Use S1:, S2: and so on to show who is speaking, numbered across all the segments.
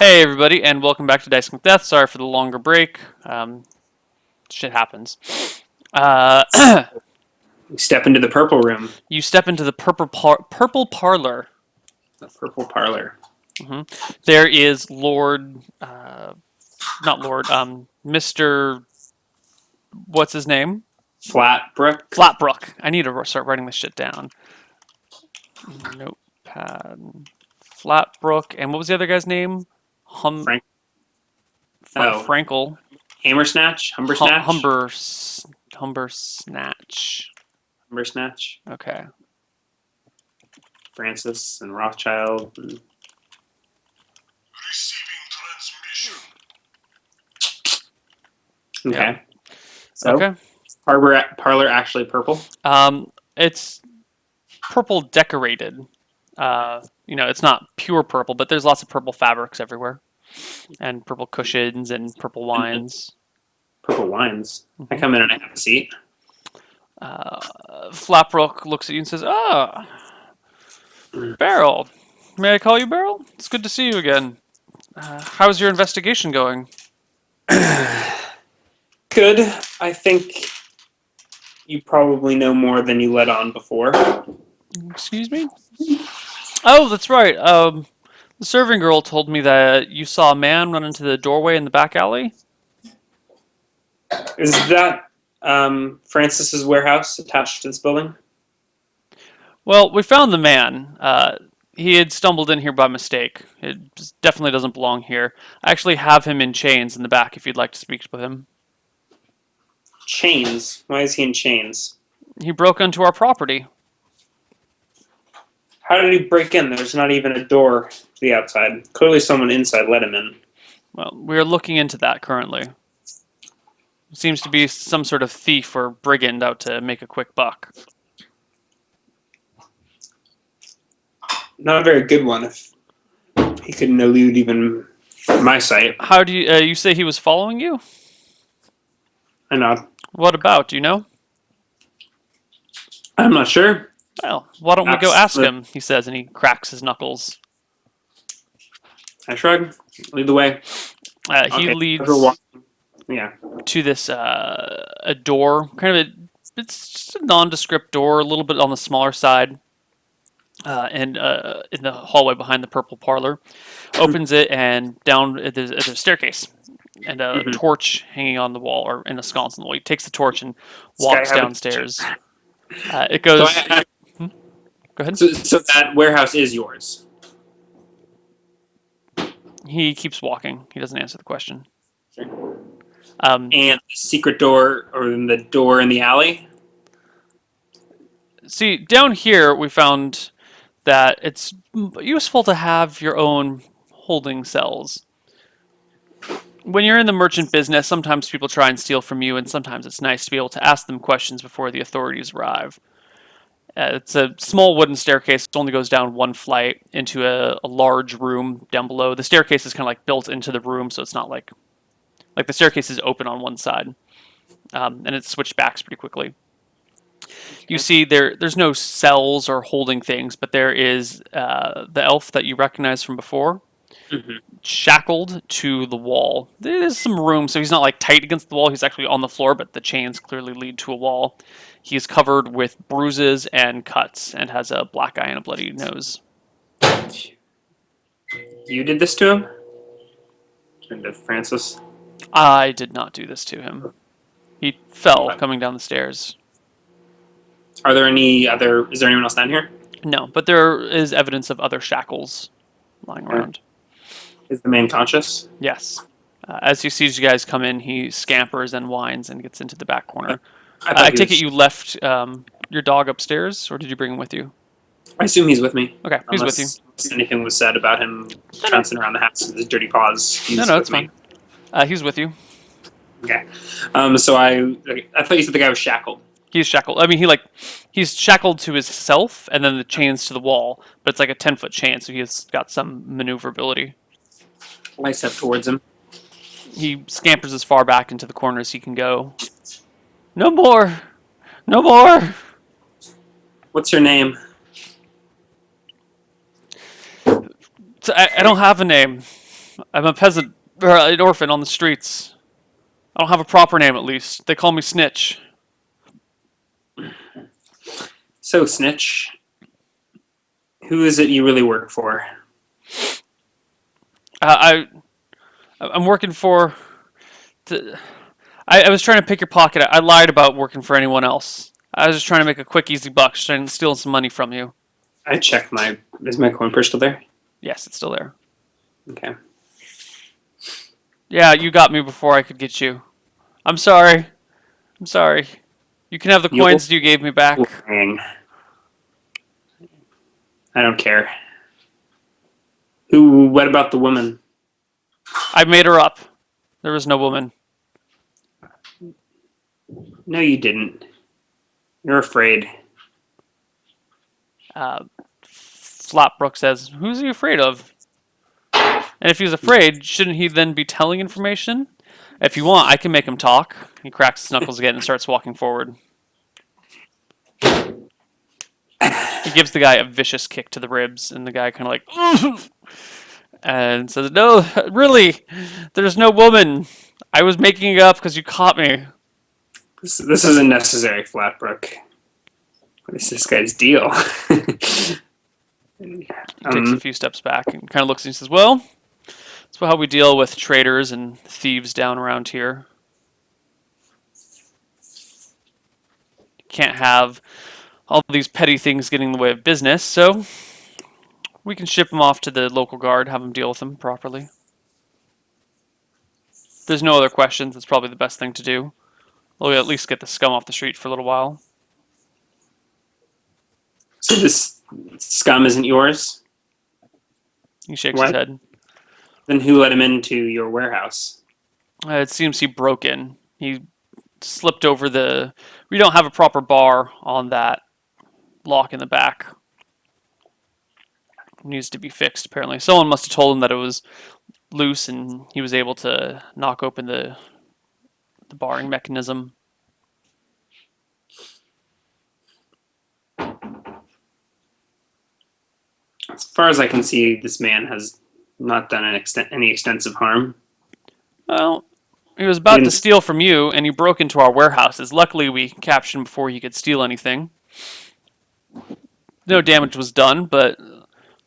S1: Hey everybody, and welcome back to Dice with Death. Sorry for the longer break. Shit happens. Uh,
S2: We step into the purple room,
S1: you step into the purple parlor.
S2: the purple parlor.
S1: There is Lord, not Lord, Mister. What's his name?
S2: Flatbrook.
S1: Flatbrook. I need to start writing this shit down. Notepad. Flatbrook, and what was the other guy's name?
S2: Frank. Oh,
S1: Frankel.
S2: Hammersnatch. Humbersnatch.
S1: Humbersnatch.
S2: Humbersnatch.
S1: Okay.
S2: Francis and Rothschild. And... Okay.
S1: Yeah.
S2: So,
S1: Okay.
S2: parlor actually purple?
S1: It's purple decorated. It's not pure purple, but there's lots of purple fabrics everywhere, and purple cushions and purple wines.
S2: Purple wines. I come in and I have a seat.
S1: Flapbrook looks at you and says, "Ah, Beryl. May I call you Beryl? It's good to see you again. How's your investigation going?"
S2: Good. I think you probably know more than you let on before.
S1: Excuse me? Oh, that's right. The serving girl told me that you saw a man run into the doorway in the back alley.
S2: Is that Francis's warehouse attached to this building?
S1: Well, we found the man. He had stumbled in here by mistake. It definitely doesn't belong here. I actually have him in chains in the back if you'd like to speak with him.
S2: Chains? Why is he in chains?
S1: He broke into our property.
S2: How did he break in? There's not even a door to the outside. Clearly someone inside let him in.
S1: Well, we're looking into that currently. Seems to be some sort of thief or brigand out to make a quick buck.
S2: Not a very good one if he couldn't elude even my sight.
S1: How do you say he was following you?
S2: I nod.
S1: What about, do you know?
S2: I'm not sure.
S1: Well, why don't we go ask him, he says, and he cracks his knuckles.
S2: I shrug. Lead the way.
S1: He leads to this a door, it's just a nondescript door, a little bit on the smaller side, and in the hallway behind the purple parlor. Opens it, and down there's a staircase and a torch hanging on the wall, or in a sconce on the wall. He takes the torch and walks downstairs. It goes. Go ahead.
S2: So that warehouse is yours.
S1: He keeps walking. He doesn't answer the question.
S2: Sure. And the secret door, or the door in the alley?
S1: See, down here we found that it's useful to have your own holding cells. When you're in the merchant business, sometimes people try and steal from you, and sometimes it's nice to be able to ask them questions before the authorities arrive. It's a small wooden staircase. It only goes down one flight into a large room down below. The staircase is kind of like built into the room, so it's not like the staircase is open on one side, and it's switched backs pretty quickly. You see, there's no cells or holding things, but there is the elf that you recognize from before, shackled to the wall. There's some room, so he's not like tight against the wall. He's actually on the floor, but the chains clearly lead to a wall. He's covered with bruises and cuts and has a black eye and a bloody nose.
S2: You did this to him? And to Francis?
S1: I did not do this to him. He fell coming down the stairs.
S2: Is there anyone else down here?
S1: No, but there is evidence of other shackles lying around.
S2: Is the man conscious?
S1: Yes. As he sees you guys come in, he scampers and whines and gets into the back corner. I take it you left your dog upstairs, or did you bring him with you?
S2: I assume he's with me.
S1: Okay, he's with you.
S2: Unless anything was said about him trouncing around the house with his dirty paws.
S1: No, it's fine. He's with you.
S2: Okay. So I thought you said the guy was shackled.
S1: He's shackled. I mean, he's shackled to himself, and then the chains to the wall. But it's like a 10-foot chain, so he's got some maneuverability.
S2: I step towards him.
S1: He scampers as far back into the corner as he can go. No more! No more!
S2: What's your name?
S1: I don't have a name. I'm a peasant, or an orphan on the streets. I don't have a proper name, at least. They call me Snitch.
S2: So, Snitch, who is it you really work for?
S1: I I'm working for. The, I was trying to pick your pocket. I lied about working for anyone else. I was just trying to make a quick, easy buck, trying to steal some money from you.
S2: I checked my. Is my coin purse still there?
S1: Yes, it's still there.
S2: Okay.
S1: Yeah, you got me before I could get you. I'm sorry. I'm sorry. You can have the
S2: You'll
S1: coins you gave me back.
S2: hang. I don't care. Who? What about the woman?
S1: I made her up. There was no woman.
S2: No, you didn't. You're afraid.
S1: Flapbrook says, "Who's he afraid of?" And if he's afraid, shouldn't he then be telling information? If you want, I can make him talk. He cracks his knuckles again and starts walking forward. He gives the guy a vicious kick to the ribs, and the guy kind of like, "Ugh," and says, "No, really, there's no woman. I was making it up because you caught me."
S2: This isn't necessary, Flatbrook. What is this guy's deal?
S1: He takes a few steps back and kind of looks and says, "Well, that's how we deal with traitors and thieves down around here. You can't have all these petty things getting in the way of business, so we can ship them off to the local guard, have them deal with them properly. If there's no other questions, it's probably the best thing to do. We'll at least get the scum off the street for a little while."
S2: So this scum isn't yours?
S1: He shakes
S2: What?
S1: his head.
S2: Then who let him into your warehouse?
S1: It seems he broke in. He slipped over the... We don't have a proper bar on that lock in the back. It needs to be fixed, apparently. Someone must have told him that it was loose, and he was able to knock open the barring mechanism.
S2: As far as I can see, this man has not done any extensive harm.
S1: Well, he was about to steal from you, and he broke into our warehouses. Luckily, we captured him before he could steal anything. No damage was done, but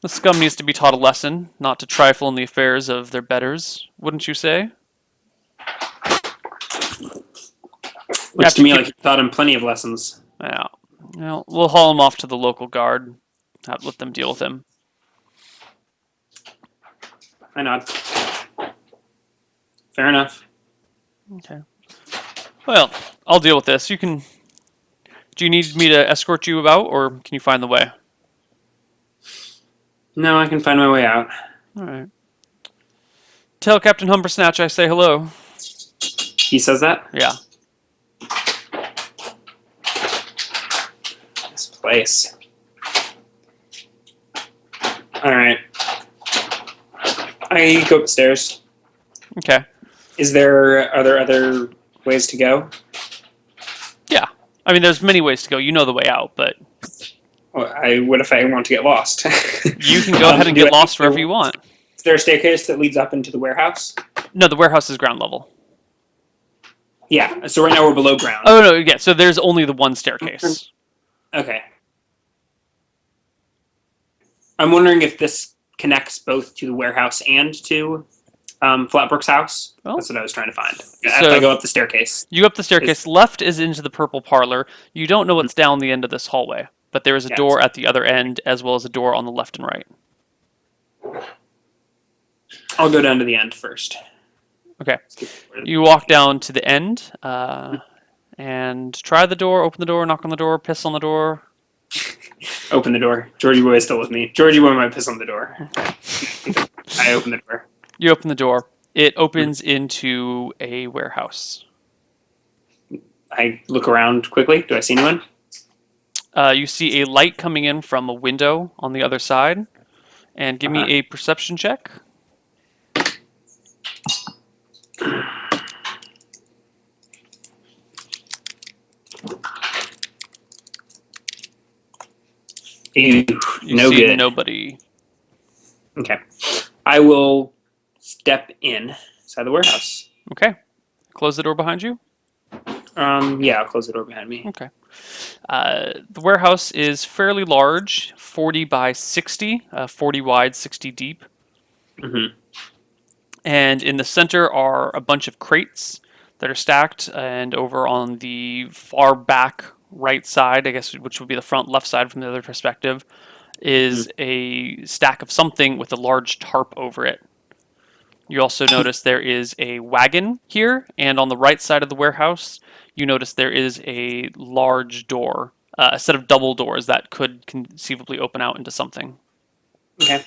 S1: the scum needs to be taught a lesson, not to trifle in the affairs of their betters, wouldn't you say?
S2: Looks to me like you taught him plenty of lessons.
S1: Yeah. Well, we'll haul him off to the local guard. Let them deal with him.
S2: I nod. Fair enough.
S1: Okay. Well, I'll deal with this. You can... Do you need me to escort you about, or can you find the way?
S2: No, I can find my way out.
S1: All right. Tell Captain Humbersnatch I say hello.
S2: He says that?
S1: Yeah.
S2: This place. Alright. I go upstairs.
S1: Okay.
S2: Are there other ways to go?
S1: Yeah. I mean, there's many ways to go. You know the way out, but...
S2: Well, what if I want to get lost?
S1: You can go ahead and get lost wherever you want.
S2: Is there a staircase that leads up into the warehouse?
S1: No, the warehouse is ground level.
S2: Yeah, so right now we're below ground.
S1: Oh, no, yeah, so there's only the one staircase.
S2: Okay. I'm wondering if this connects both to the warehouse and to Flatbrook's house.
S1: Well,
S2: that's what I was trying to find. If I go up the staircase.
S1: You go up the staircase. Left is into the purple parlor. You don't know what's down the end of this hallway, but there is a door at the other end, as well as a door on the left and right.
S2: I'll go down to the end first.
S1: Okay. You walk down to the end, and try the door, open the door, knock on the door, piss on the door.
S2: Open the door. Georgie Boy is still with me. Georgie Boy might piss on the door. I open the door.
S1: You open the door. It opens into a warehouse.
S2: I look around quickly. Do I see anyone?
S1: You see a light coming in from a window on the other side. And give me a perception check.
S2: Ew,
S1: You
S2: no
S1: see
S2: good.
S1: nobody.
S2: Okay. I will step inside the warehouse.
S1: Okay. Close the door behind you.
S2: Yeah, I'll close the door behind me.
S1: Okay. The warehouse is fairly large, 40 by 60, 40 wide, 60 deep.
S2: Hmm.
S1: And in the center are a bunch of crates that are stacked, and over on the far back right side, I guess, which would be the front left side from the other perspective,
S2: Hmm.
S1: is a stack of something with a large tarp over it. You also notice there is a wagon here, and on the right side of the warehouse, you notice there is a large door, a set of double doors that could conceivably open out into something.
S2: Okay.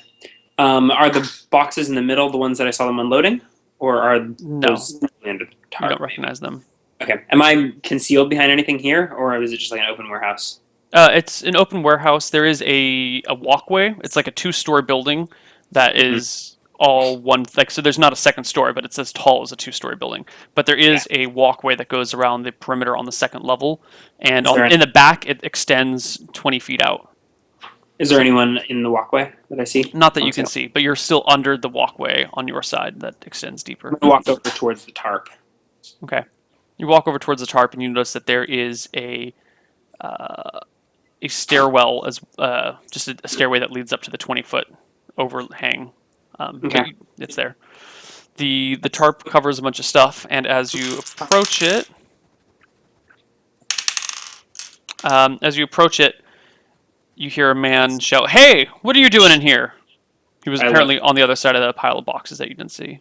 S2: Are the boxes in the middle the ones that I saw them unloading, or are
S1: No,
S2: those under the
S1: you don't
S2: tarp?
S1: recognize them.
S2: Okay. Am I concealed behind anything here, or is it just like an open warehouse?
S1: It's an open warehouse. There is a walkway. It's like a two-story building that
S2: Hmm.
S1: is all one, like, so there's not a second story, but it's as tall as a two-story building. But there
S2: Yeah.
S1: is a walkway that goes around the perimeter on the second level, and
S2: Is there
S1: in the back it extends 20 feet out.
S2: is there anyone in the walkway that I see?
S1: Not that
S2: I'm
S1: you can see, but you're still under the walkway on your side that extends deeper.
S2: gonna walk over towards the tarp.
S1: Okay. You walk over towards the tarp and you notice that there is a stairwell, as just a stairway that leads up to the 20-foot overhang. But
S2: Okay.
S1: it's there. The tarp covers a bunch of stuff, and as you approach it, you hear a man shout, "Hey, what are you doing in here?" He was
S2: I look.
S1: apparently on the other side of the pile of boxes that you didn't see.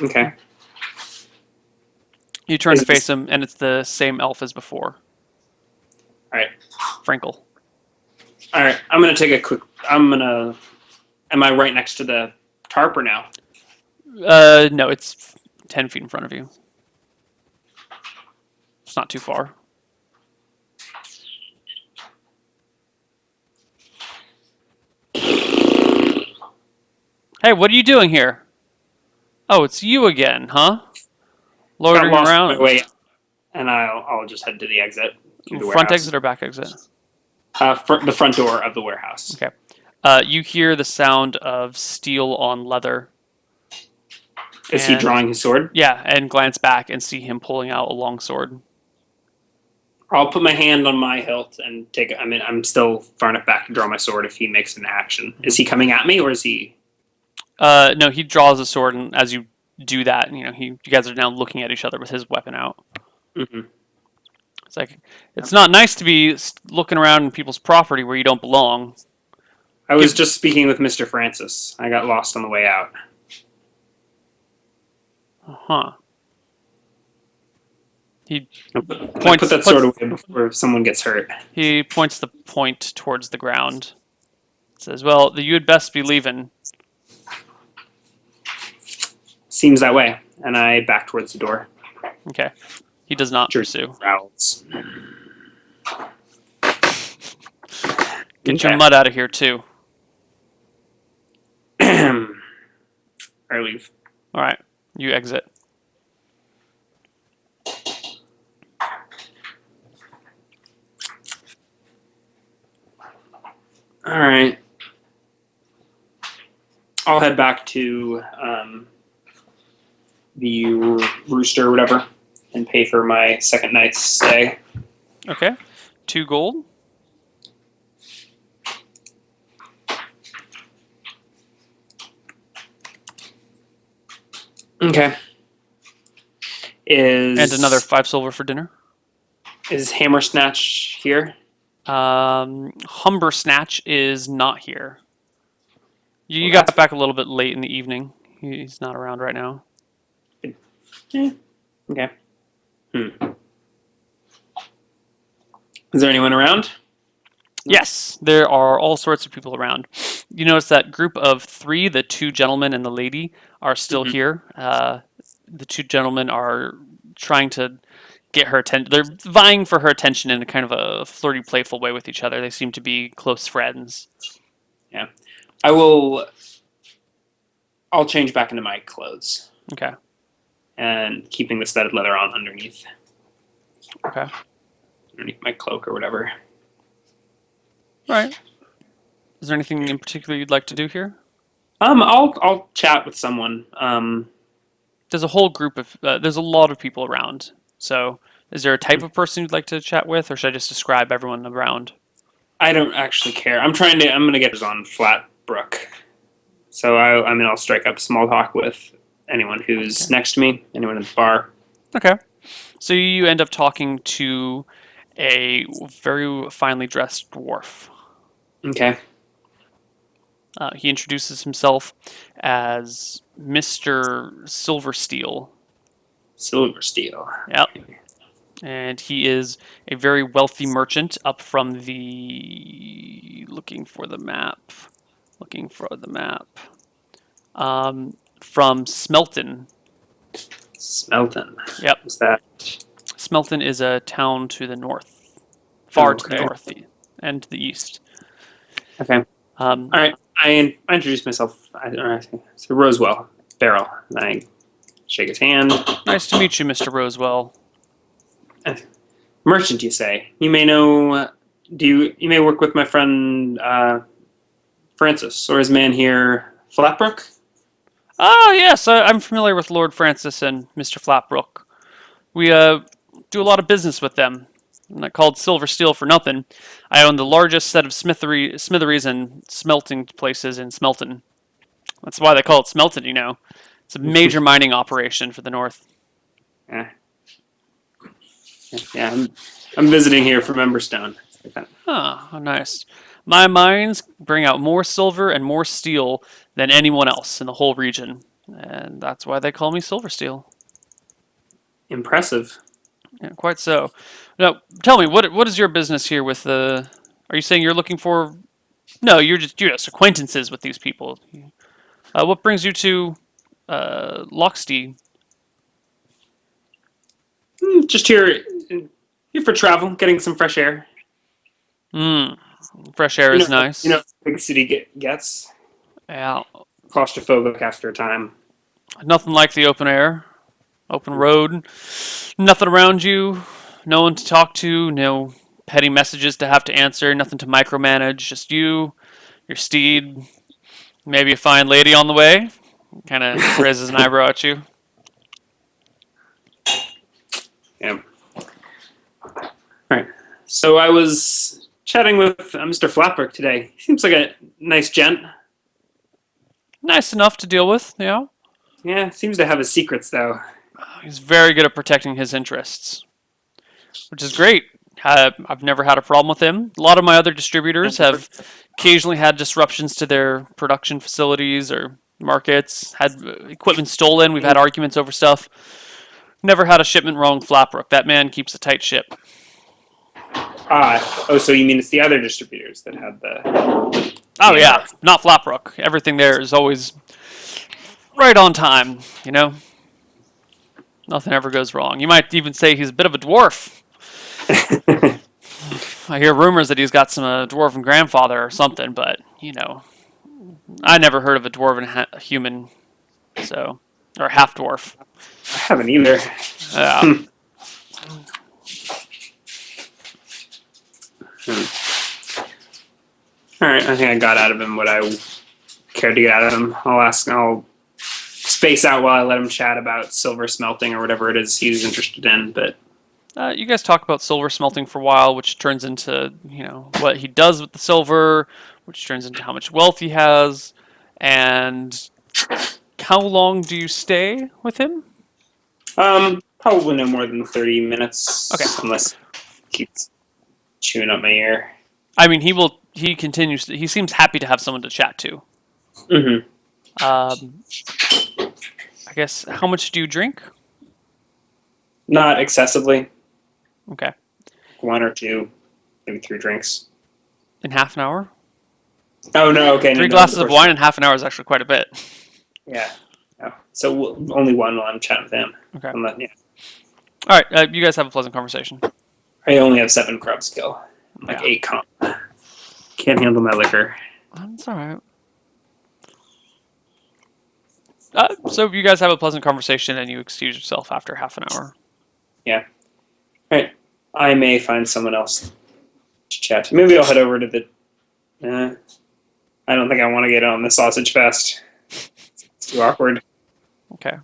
S2: Okay.
S1: You turn
S2: Is
S1: to
S2: it
S1: face him, and it's the same elf as before,
S2: all right?
S1: Frankel.
S2: All right. I'm gonna take a quick. I'm gonna. Am I right next to the tarp or now?
S1: No, it's 10 feet in front of you. It's not too far. Hey, what are you doing here? Oh, it's you again, huh?
S2: Got
S1: Loitering
S2: lost on my
S1: around.
S2: way, and I'll just head to the exit through the
S1: Front
S2: warehouse.
S1: exit or back exit?
S2: The front door of the warehouse.
S1: Okay. You hear the sound of steel on leather.
S2: Is he drawing his sword?
S1: Yeah, and glance back and see him pulling out a long sword.
S2: I'll put my hand on my hilt and take. I mean, I'm still far enough back to draw my sword if he makes an action. Is he coming at me or is he?
S1: No, he draws a sword, and as you do that, you guys are now looking at each other with his weapon out.
S2: Mm-hmm.
S1: It's like, it's not nice to be looking around in people's property where you don't belong.
S2: I was just speaking with Mr. Francis. I got lost on the way out.
S1: Huh. He
S2: Put
S1: points
S2: that sword away before someone gets hurt.
S1: He points the point towards the ground. Says, "Well, you had best be leaving."
S2: Seems that way, and I back towards the door.
S1: Okay. He does not pursue.
S2: Growls.
S1: Get your mud out of here too.
S2: I leave.
S1: All right. You exit.
S2: All right. I'll head back to the rooster or whatever and pay for my second night's stay.
S1: Okay. 2 gold.
S2: Okay.
S1: And another 5 silver for dinner.
S2: Is Hammer Snatch here?
S1: Humber Snatch is not here. You got back a little bit late in the evening. He's not around right now.
S2: Yeah. Okay. Is there anyone around?
S1: Yes, there are all sorts of people around. You notice that group of 3, the 2 gentlemen and the lady, are still here. The 2 gentlemen are trying to get her attention. They're vying for her attention in a kind of a flirty, playful way with each other. They seem to be close friends.
S2: Yeah. I'll change back into my clothes.
S1: Okay.
S2: And keeping the studded leather on underneath.
S1: Okay.
S2: Underneath my cloak or whatever.
S1: All right. Is there anything in particular you'd like to do here?
S2: I'll chat with someone.
S1: There's a whole group of there's a lot of people around. So, is there a type of person you'd like to chat with, or should I just describe everyone around?
S2: I don't actually care. I'm gonna get on Flatbrook. So I'll strike up small talk with anyone who's
S1: Okay.
S2: next to me, anyone in the bar.
S1: Okay. So you end up talking to a very finely dressed dwarf.
S2: Okay.
S1: He introduces himself as Mr. Silversteel.
S2: Silver steel.
S1: Yep. And he is a very wealthy merchant up from the. Looking for the map. Looking for the map. From Smelton.
S2: Smelton.
S1: Yep.
S2: Is that?
S1: Smelton is a town to the north.
S2: Oh,
S1: Far to the
S2: okay.
S1: north and to the east.
S2: Okay.
S1: Um,
S2: All right. I introduced myself. So Rosewell Barrel, and I shake his hand.
S1: Nice to meet you, Mr. Rosewell.
S2: Merchant, you say? You may know. You may work with my friend Francis or his man here, Flatbrook?
S1: Oh, yes, I'm familiar with Lord Francis and Mr. Flatbrook. We do a lot of business with them. I'm not called Silver Steel for nothing. I own the largest set of smitheries and smelting places in Smelton. That's why they call it Smelton, you know. It's a major mining operation for the north.
S2: Yeah. Yeah, I'm visiting here from Emberstone.
S1: Oh, nice. My mines bring out more silver and more steel than anyone else in the whole region. And that's why they call me Silver Steel.
S2: Impressive.
S1: Yeah, quite so. Now, tell me, what is your business here with the? Are you saying you're looking for? No, you're just acquaintances with these people. What brings you to Loxty?
S2: Just here for travel, getting some fresh air.
S1: Hmm, fresh air is nice.
S2: Big city gets
S1: Yeah,
S2: claustrophobic after a time.
S1: nothing like the open air, open road. Nothing around you, no one to talk to, no petty messages to have to answer, nothing to micromanage. Just you, your steed, maybe a fine lady on the way. Kind of raises an eyebrow at you.
S2: Yeah. All right. So I was chatting with Mr. Flatbrook today. He seems like a nice gent.
S1: Nice enough to deal with, you know.
S2: Yeah, seems to have his secrets though.
S1: He's very good at protecting his interests, which is great. I've never had a problem with him. A lot of my other distributors have occasionally had disruptions to their production facilities or markets, had equipment stolen. We've had arguments over stuff. Never had a shipment wrong with Flatbrook. That man keeps a tight ship.
S2: So you mean it's the other distributors that had the?
S1: Oh, yeah, not Flatbrook. Everything there is always right on time, you know? Nothing ever goes wrong. You might even say he's a bit of a dwarf. I hear rumors that he's got some dwarven grandfather or something, but you know, I never heard of a dwarven human, so or half dwarf.
S2: I haven't either.
S1: Yeah.
S2: All right, I think I got out of him what I cared to get out of him. I'll space out while I let him chat about silver smelting or whatever it is he's interested in. But
S1: You guys talk about silver smelting for a while, which turns into what he does with the silver, which turns into how much wealth he has, and how long do you stay with him?
S2: probably no more than 30 minutes.
S1: Okay.
S2: Unless he keeps chewing up my ear.
S1: I mean, he continues. He seems happy to have someone to chat to.
S2: Mm-hmm.
S1: I guess, how much do you drink?
S2: Not excessively.
S1: Okay.
S2: 1 or 2, maybe 3 drinks.
S1: In half an hour?
S2: Oh no! Okay,
S1: Three glasses of wine in half an hour is actually quite a bit.
S2: Yeah. No. So only one while I'm chatting with him.
S1: Okay.
S2: Yeah.
S1: All right. You guys have a pleasant conversation.
S2: I only have 7 crub skill. Like 8 comp. Can't handle my liquor.
S1: That's all right. So you guys have a pleasant conversation and you excuse yourself after half an hour.
S2: Yeah. All right. I may find someone else to chat to. Maybe I'll head over to the. I don't think I want to get on the sausage fest. too awkward.
S1: Okay.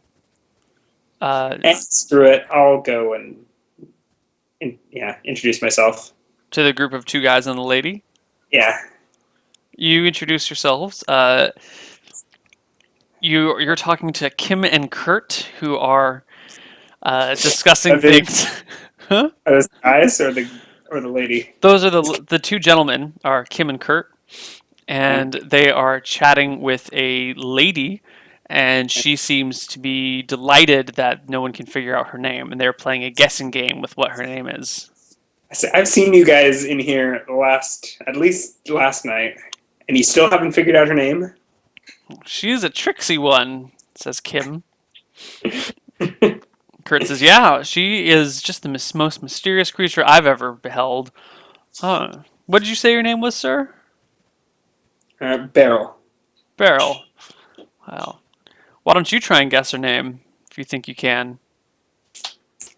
S1: Uh,
S2: And screw it. I'll go and yeah, introduce myself.
S1: to the group of two guys and a lady.
S2: Yeah.
S1: You introduce yourselves. You're talking to Kim and Kurt, who are discussing
S2: Are they,
S1: things. Huh?
S2: are those guys or the lady?
S1: Those are the two gentlemen. Are Kim and Kurt, and they are chatting with a lady, and she seems to be delighted that no one can figure out her name, and they're playing a guessing game with what her name is.
S2: I've seen you guys in here at least last night, and you still haven't figured out her name.
S1: She is a tricksy one, says Kim. Kurt says, "Yeah, she is just the most mysterious creature I've ever beheld." Huh. What did you say your name was, sir?
S2: Beryl.
S1: Beryl. Well, why don't you try and guess her name if you think you can?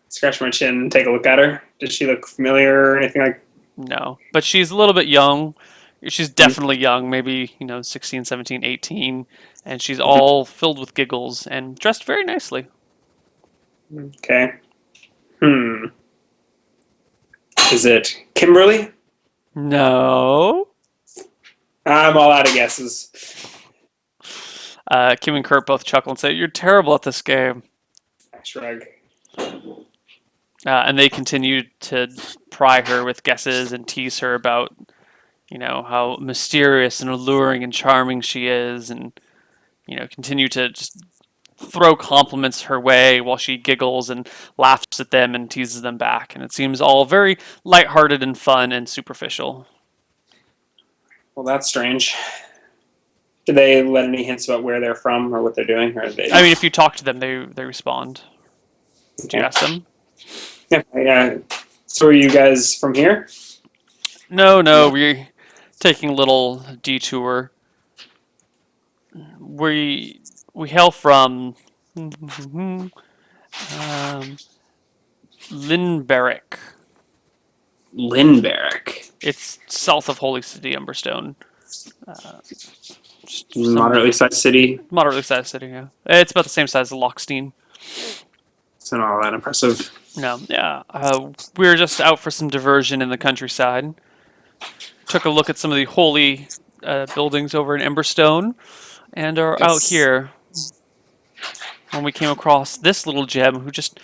S2: Scratch my chin and take a look at her. Does she look familiar or anything like?
S1: No, but she's a little bit young. She's definitely young, maybe, 16, 17, 18, and she's all filled with giggles and dressed very nicely.
S2: Okay. Hmm. Is it Kimberly?
S1: No.
S2: I'm all out of guesses.
S1: Kim and Kurt both chuckle and say, "You're terrible at this game."
S2: I shrug.
S1: And they continue to pry her with guesses and tease her about, how mysterious and alluring and charming she is, and, continue to just throw compliments her way while she giggles and laughs at them and teases them back. And it seems all very lighthearted and fun and superficial.
S2: Well, that's strange. Did they let any hints about where they're from or what they're doing, or they?
S1: I mean, if you talk to them, they respond. Do you
S2: Okay.
S1: ask them?
S2: Yeah. Yeah. So, are you guys from here?
S1: No,
S2: No.
S1: we're taking a little detour. We hail from Lindbergh.
S2: Lindbergh.
S1: It's south of Holy City, Emberstone.
S2: Moderately sized city.
S1: Moderately sized city, yeah. It's about the same size as Lockstein.
S2: It's not all that impressive.
S1: No, yeah. We were just out for some diversion in the countryside. Took a look at some of the holy buildings over in Emberstone, and are out
S2: Yes.
S1: here when we came across this little gem who just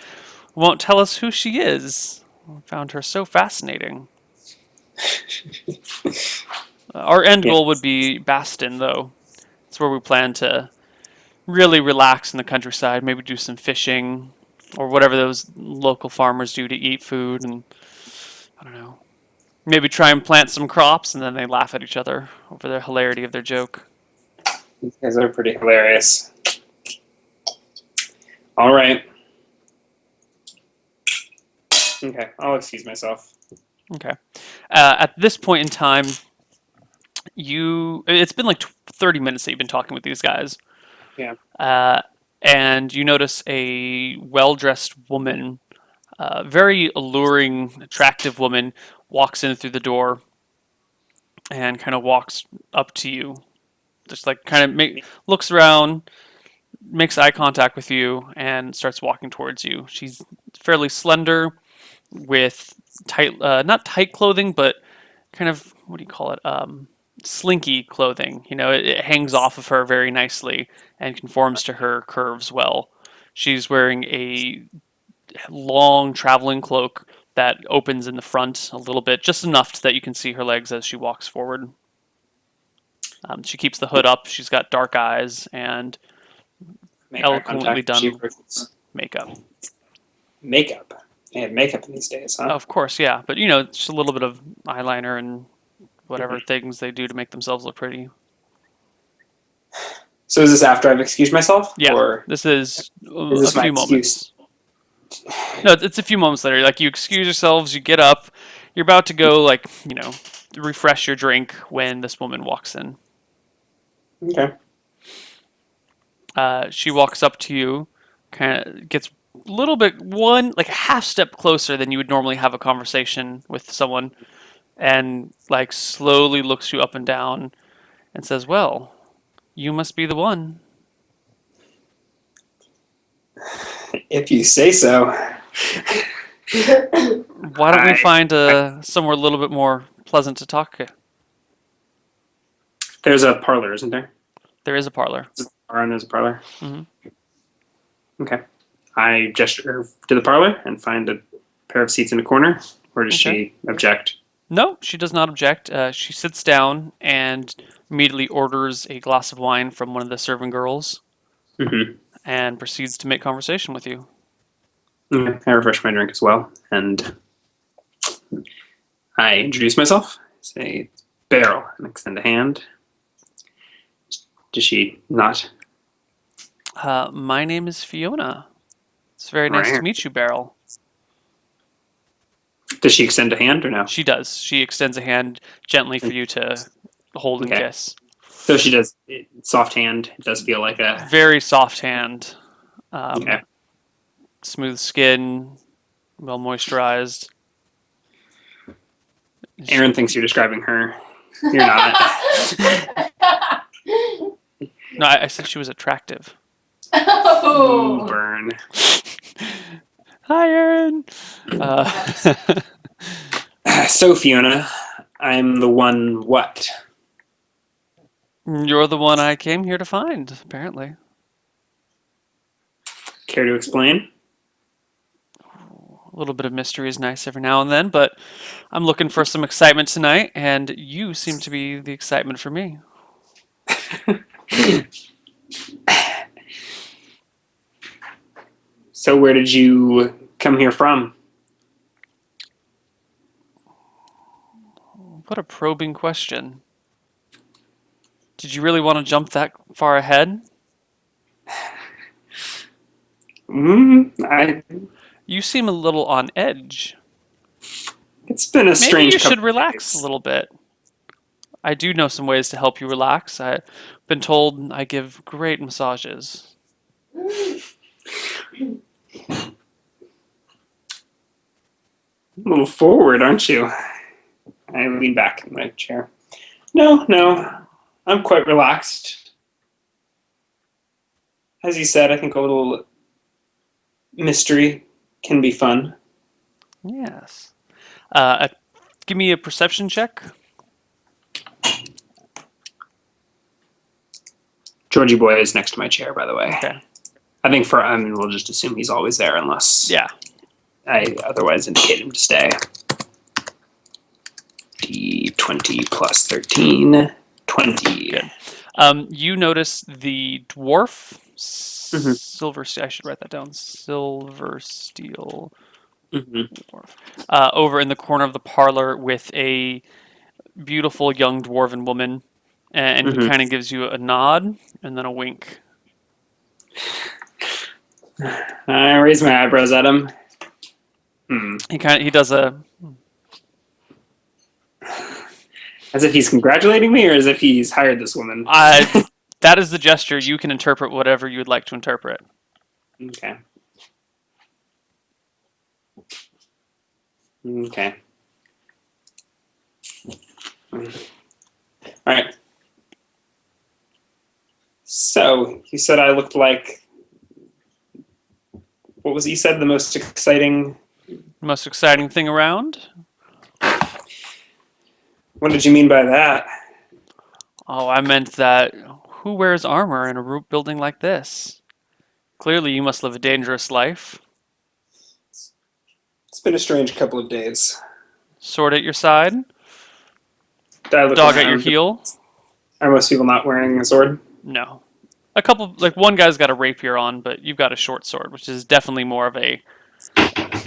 S1: won't tell us who she is. I found her so fascinating. Our end
S2: Yeah.
S1: goal would be Baston, though. It's where we plan to really relax in the countryside, maybe do some fishing, or whatever those local farmers do to eat food, and I don't know. Maybe try and plant some crops, and then they laugh at each other over the hilarity of their joke.
S2: These guys are pretty hilarious. All right. Okay, I'll excuse myself.
S1: Okay. At this point in time, it's been like 30 minutes that you've been talking with these guys.
S2: Yeah.
S1: And you notice a well-dressed woman, very alluring, attractive woman, walks in through the door and kind of walks up to you. Just like kind of looks around, makes eye contact with you, and starts walking towards you. She's fairly slender, with tight, not tight clothing, but kind of, what do you call it? Slinky clothing. It hangs off of her very nicely and conforms to her curves well. She's wearing a long traveling cloak that opens in the front a little bit, just enough that you can see her legs as she walks forward. She keeps the hood up. She's got dark eyes and
S2: Make eye
S1: eloquently
S2: contact. She
S1: done
S2: approaches.
S1: makeup.
S2: Makeup. They have makeup in these days, huh?
S1: Of course, yeah, but just a little bit of eyeliner and whatever things they do to make themselves look pretty.
S2: So is this after I've excused myself?
S1: Yeah,
S2: Or
S1: this is
S2: is this
S1: a
S2: my
S1: few
S2: excuse?
S1: moments. No, it's a few moments later. Like, you excuse yourselves, you get up, you're about to go, like, refresh your drink when this woman walks in.
S2: Okay.
S1: She walks up to you, kind of gets a little bit, like a half step closer than you would normally have a conversation with someone, and like slowly looks you up and down and says, "Well, you must be the one."
S2: If you say so.
S1: Why don't we
S2: I,
S1: find
S2: I
S1: somewhere a little bit more pleasant to talk?
S2: there's a parlor, isn't there?
S1: There is a parlor.
S2: There's a parlor.
S1: Hmm.
S2: Okay. I gesture to the parlor and find a pair of seats in the corner. Or does
S1: Okay.
S2: she object?
S1: No, she does not object. She sits down and immediately orders a glass of wine from one of the serving girls
S2: Mm-hmm.
S1: and proceeds to make conversation with you.
S2: Okay. I refresh my drink as well, and I introduce myself. Say Beryl and extend a hand. Does she not?
S1: My name is Fiona. It's very nice to
S2: Right.
S1: meet you, Beryl.
S2: Does she extend a hand or no?
S1: She does. She extends a hand gently for you to hold and
S2: Okay.
S1: kiss.
S2: So she does soft hand. It does feel like a
S1: Very soft hand.
S2: okay.
S1: Smooth skin, well moisturized.
S2: Aaron thinks you're describing her. You're not.
S1: No, I said she was attractive.
S2: Ooh,
S3: Oh.
S2: burn.
S1: Hi, Aaron.
S2: So Fiona, I'm the one. What?
S1: You're the one I came here to find, apparently.
S2: Care to explain?
S1: A little bit of mystery is nice every now and then, but I'm looking for some excitement tonight, and you seem to be the excitement for me.
S2: So where did you come here from?
S1: What a probing question. Did you really want to jump that far ahead?
S2: I.
S1: You seem a little on edge.
S2: It's been a
S1: Maybe
S2: strange
S1: you should
S2: couple of
S1: relax a
S2: days.
S1: little bit. I do know some ways to help you relax. I've been told I give great massages.
S2: A little forward, aren't you? I lean back in my chair. No, I'm quite relaxed. As you said, I think a little mystery can be fun.
S1: Yes. Uh, Give me a perception check.
S2: Georgie boy is next to my chair, by the way.
S1: Okay.
S2: I think we'll just assume he's always there unless
S1: Yeah.
S2: I otherwise indicate him to stay. D20 plus 13. 20.
S1: Good. You notice the dwarf silver. I should write that down. Silver steel
S2: Mm-hmm.
S1: dwarf. Over in the corner of the parlor with a beautiful young dwarven woman, and he
S2: Mm-hmm.
S1: kind of gives you a nod and then a wink.
S2: I raise my eyebrows at him.
S1: He does a.
S2: As if he's congratulating me or as if he's hired this woman.
S1: That is the gesture. You can interpret whatever you would like to interpret.
S2: Okay. Okay. All right. So, you said I looked like. What was it you said? The most exciting.
S1: Most exciting thing around?
S2: What did you mean by that?
S1: Oh, I meant that who wears armor in a root building like this? Clearly, you must live a dangerous life.
S2: It's been a strange couple of days.
S1: Sword at your side,
S2: I look
S1: dog at your
S2: around.
S1: heel.
S2: Are most people not wearing a sword?
S1: No. A couple, like one guy's got a rapier on, but you've got a short sword, which is definitely more of a,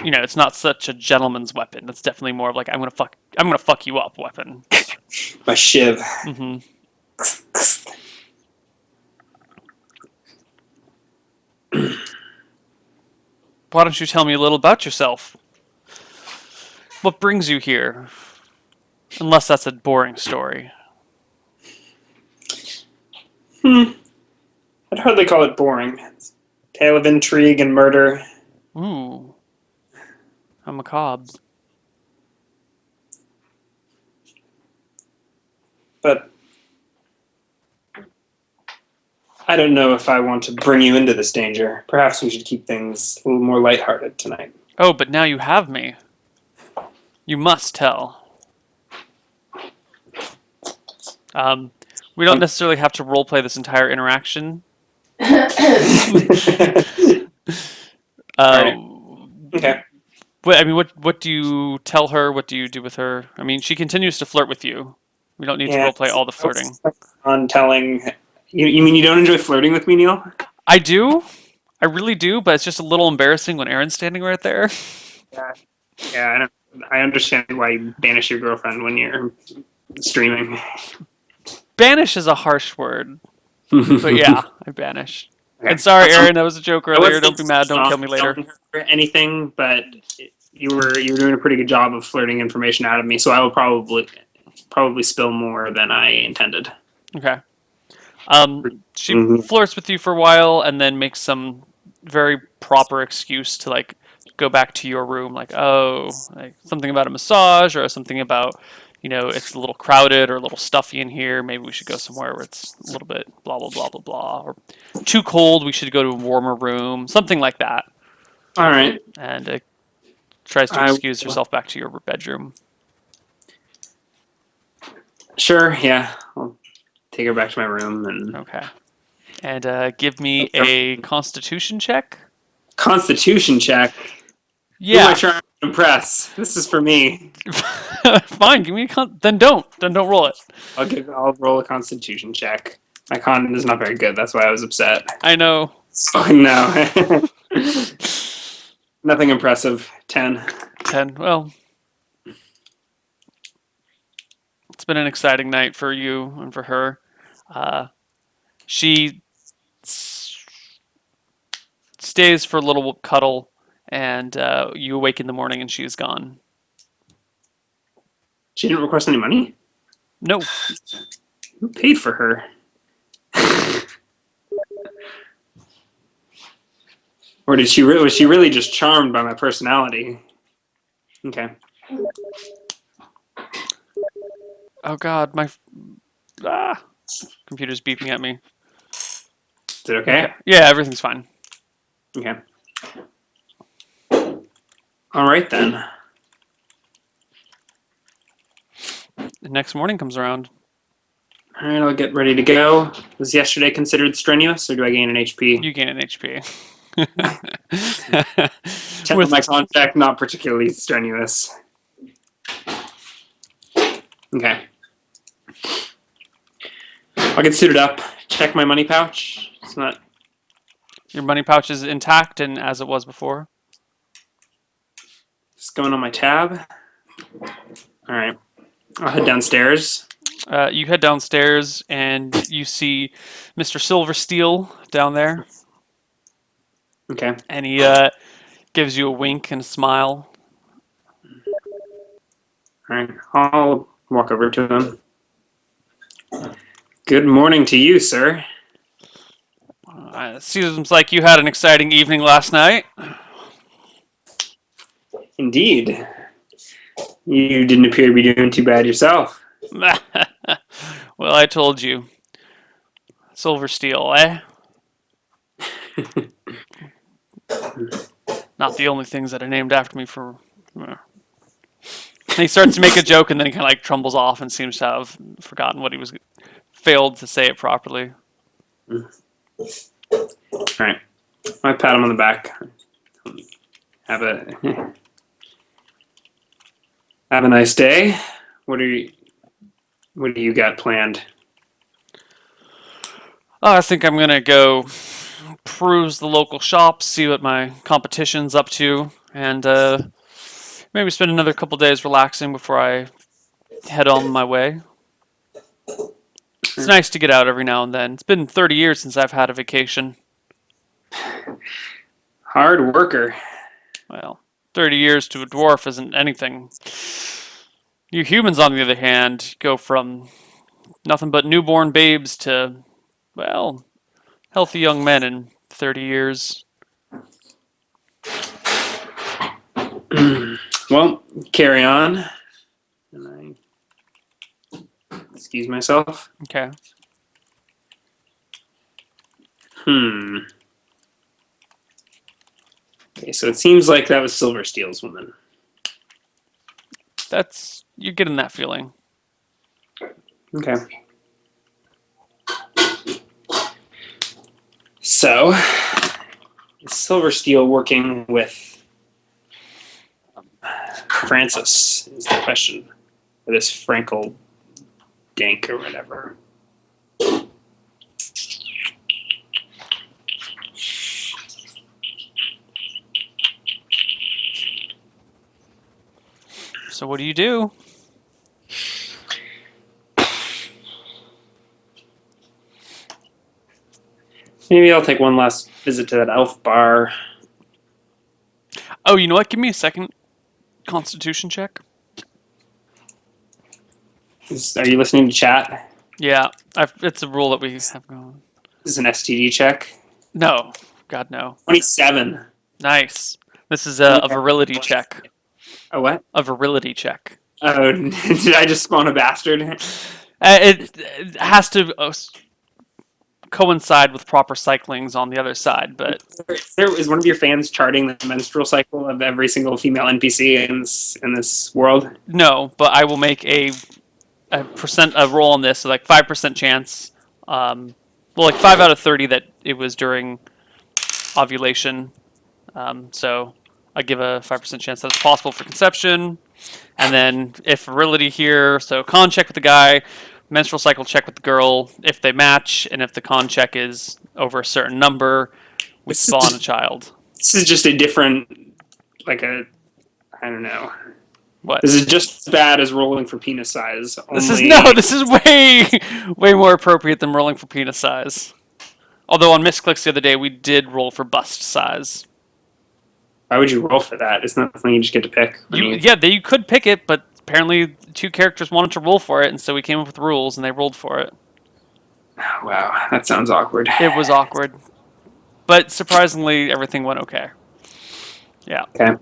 S1: it's not such a gentleman's weapon. It's definitely more of like I'm gonna fuck you up weapon.
S2: My shiv.
S1: Hmm. Why don't you tell me a little about yourself? What brings you here? Unless that's a boring story.
S2: I'd hardly call it boring. It's a tale of intrigue and murder.
S1: Ooh. How macabre.
S2: But I don't know if I want to bring you into this danger. Perhaps we should keep things a little more lighthearted tonight.
S1: Oh, but now you have me. You must tell. Um, we don't necessarily have to roleplay this entire interaction.
S2: Alright. Okay.
S1: I mean, what do you tell her? What do you do with her? I mean, she continues to flirt with you. We don't need to
S2: Yeah.
S1: roleplay all the flirting.
S2: On telling. You mean you don't enjoy flirting with me, Neal?
S1: I do. I really do, but it's just a little embarrassing when Aaron's standing right there.
S2: Yeah. Yeah, I understand why you banish your girlfriend when you're streaming.
S1: Banish is a harsh word, but yeah, I banish.
S2: Okay.
S1: And sorry, Aaron, that was a joke
S2: I
S1: earlier.
S2: wasn't
S1: Don't be mad. Don't kill me later.
S2: telling her anything, but you were doing a pretty good job of flirting information out of me, so I will probably spill more than I intended.
S1: Okay. She
S2: Mhm.
S1: flirts with you for a while and then makes some very proper excuse to like go back to your room, like, oh, like something about a massage or something about, it's a little crowded or a little stuffy in here. Maybe we should go somewhere where it's a little bit blah blah blah blah blah, or too cold. We should go to a warmer room, something like that.
S2: All right.
S1: And tries to
S2: I
S1: excuse herself back to your bedroom.
S2: Sure. Yeah. I'll take her back to my room and
S1: Okay. And give me a Constitution check.
S2: Constitution check. Who am I
S1: Yeah.
S2: trying to impress? This is for me.
S1: Fine. Give me then don't roll it.
S2: I'll roll a Constitution check. My con is not very good. That's why I was upset.
S1: I know.
S2: Oh no. Nothing impressive. 10.
S1: 10. Well, it's been an exciting night for you and for her. She stays for a little cuddle, and you awake in the morning and she is gone.
S2: She didn't request any money?
S1: No.
S2: Who paid for her? Or was she really just charmed by my personality? Okay.
S1: Oh God, my computer's beeping at me.
S2: Is it okay?
S1: Yeah, everything's fine.
S2: Okay. All right then.
S1: The next morning comes around.
S2: All right, I'll get ready to go. Was yesterday considered strenuous, or do I gain an HP?
S1: You gain an HP.
S2: Check with my contact, not particularly strenuous. Okay. I'll get suited up. Check my money pouch. It's not.
S1: Your money pouch is intact and as it was before.
S2: Just going on my tab. All right. I'll head downstairs.
S1: You head downstairs and you see Mr. Silversteel down there.
S2: Okay.
S1: And he gives you a wink and a smile.
S2: All right. I'll walk over to him. Good morning to you, sir.
S1: Seems like you had an exciting evening last night.
S2: Indeed. You didn't appear to be doing too bad yourself.
S1: Well, I told you. Silversteel, eh? Not the only things that are named after me for... And he starts to make a joke and then he kind of like trumbles off and seems to have forgotten what he was... failed to say it properly.
S2: All right. I pat him on the back. Have a nice day. What do you got planned?
S1: Oh, I think I'm gonna go peruse the local shops, see what my competition's up to, and maybe spend another couple days relaxing before I head on my way. It's nice to get out every now and then. It's been 30 years since I've had a vacation.
S2: Hard worker.
S1: Well, 30 years to a dwarf isn't anything. You humans, on the other hand, go from nothing but newborn babes to, well, healthy young men in 30 years.
S2: Well, carry on. And I excuse myself.
S1: Okay.
S2: Okay, so it seems like that was Silversteel's woman.
S1: You're getting that feeling.
S2: Okay. So, is Silversteel working with Francis? Is the question. Or this Frankel Dank or whatever.
S1: So what do you do?
S2: Maybe I'll take one last visit to that elf bar.
S1: Oh, you know what? Give me a second Constitution check.
S2: Are you listening to chat?
S1: Yeah, it's a rule that we have going.
S2: This is an STD check.
S1: No, God no.
S2: 27.
S1: Nice. This is a virility check.
S2: A what?
S1: A virility check.
S2: Oh, did I just spawn a bastard?
S1: It has to coincide with proper cyclings on the other side, but
S2: Is one of your fans charting the menstrual cycle of every single female NPC in this world?
S1: no. But I will make a roll on this, so like 5% chance. Well, like 5 out of 30 that it was during ovulation. So I give a 5% chance that it's possible for conception. And then if virility here, so con check with the guy, menstrual cycle check with the girl. If they match, and if the con check is over a certain number, we spawn a child.
S2: This is just a different, I don't know.
S1: What?
S2: This is just as bad as rolling for penis size.
S1: This is way more appropriate than rolling for penis size. Although on misclicks the other day, we did roll for bust size.
S2: Why would you roll for that? Isn't that something you just get to pick?
S1: You could pick it, but apparently 2 characters wanted to roll for it, and so we came up with rules, and they rolled for it.
S2: Oh, wow, that sounds awkward.
S1: It was awkward. But surprisingly, everything went okay. Yeah.
S2: Okay.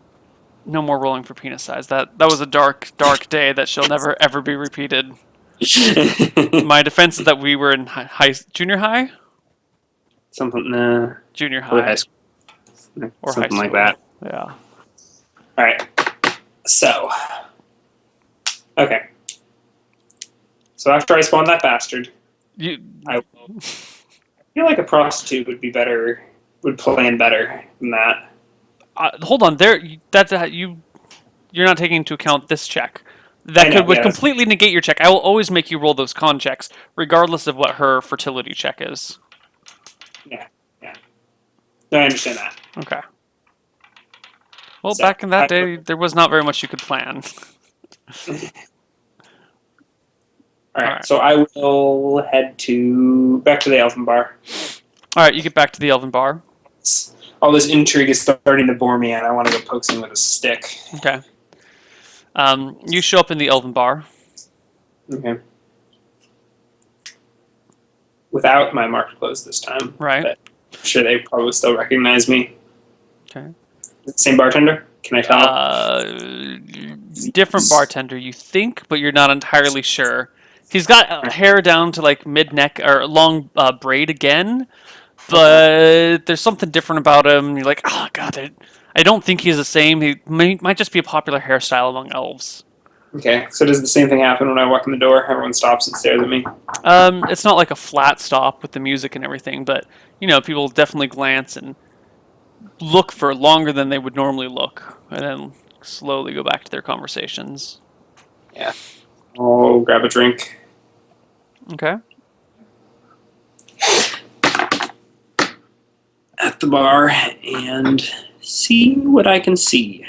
S1: No more rolling for penis size. That was a dark, dark day that shall never, ever be repeated. My defense is that we were in junior high?
S2: Something,
S1: Junior high.
S2: High school.
S1: Or
S2: something
S1: high
S2: like
S1: school.
S2: that.
S1: Yeah.
S2: All right. So, okay. So after I spawn that bastard, I feel like a prostitute would plan better than that.
S1: Hold on, you're not taking into account this check. That would completely negate your check. I will always make you roll those con checks, regardless of what her fertility check is.
S2: Yeah. No, I understand that.
S1: Okay. Well, so, back in that day, there was not very much you could plan.
S2: All right, so I will head back to the Elven Bar.
S1: All right, you get back to the Elven Bar.
S2: All this intrigue is starting to bore me, and I want to go poke him with a stick.
S1: Okay. You show up in the Elven Bar.
S2: Okay. Without my marked clothes this time.
S1: Right.
S2: But I'm sure they probably still recognize me.
S1: Okay.
S2: Same bartender? Can I tell?
S1: Different bartender, you think, but you're not entirely sure. He's got hair down to like mid-neck or long braid again, but there's something different about him. You're like, oh god, I don't think he's the same. He might just be a popular hairstyle among elves.
S2: Okay, so does the same thing happen when I walk in the door? Everyone stops and stares at me?
S1: It's not like a flat stop with the music and everything, but people definitely glance and look for longer than they would normally look, and then slowly go back to their conversations.
S2: Yeah. I'll grab a drink.
S1: Okay.
S2: At the bar and see what I can see.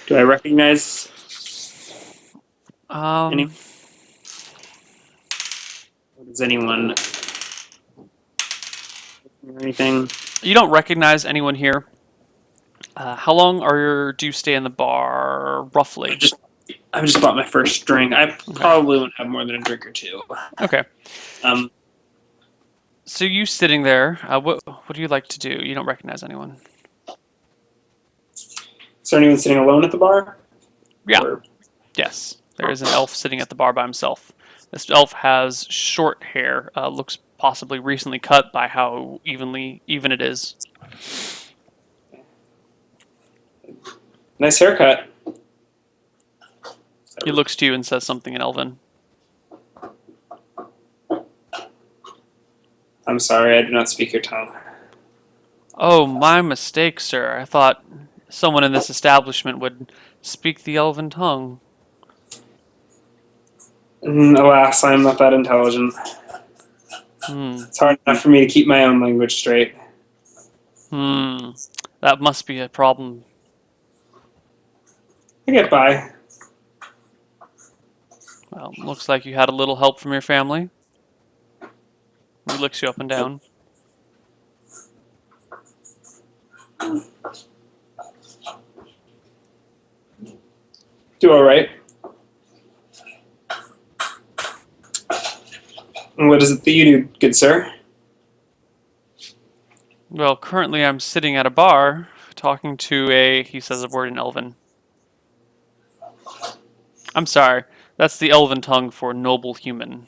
S2: Do I recognize any? Does anyone or anything?
S1: You don't recognize anyone here. How long do you stay in the bar, roughly?
S2: I've just bought my first drink. I probably won't have more than a drink or two.
S1: Okay. So you sitting there, what do you like to do? You don't recognize anyone.
S2: Is there anyone sitting alone at the bar?
S1: Yeah. Yes. There is an elf sitting at the bar by himself. This elf has short hair, looks possibly recently cut by how even it is.
S2: Nice haircut.
S1: He looks to you and says something in Elven.
S2: I'm sorry, I do not speak your tongue.
S1: Oh, my mistake, sir. I thought someone in this establishment would speak the Elven tongue.
S2: Alas, I am not that intelligent.
S1: Hmm.
S2: It's hard enough for me to keep my own language straight.
S1: That must be a problem.
S2: I get by.
S1: Well, looks like you had a little help from your family. He looks you up and down.
S2: Do all right. And what is it that you do, good sir?
S1: Well, currently I'm sitting at a bar talking to he says a word in Elven. I'm sorry, that's the Elven tongue for noble human.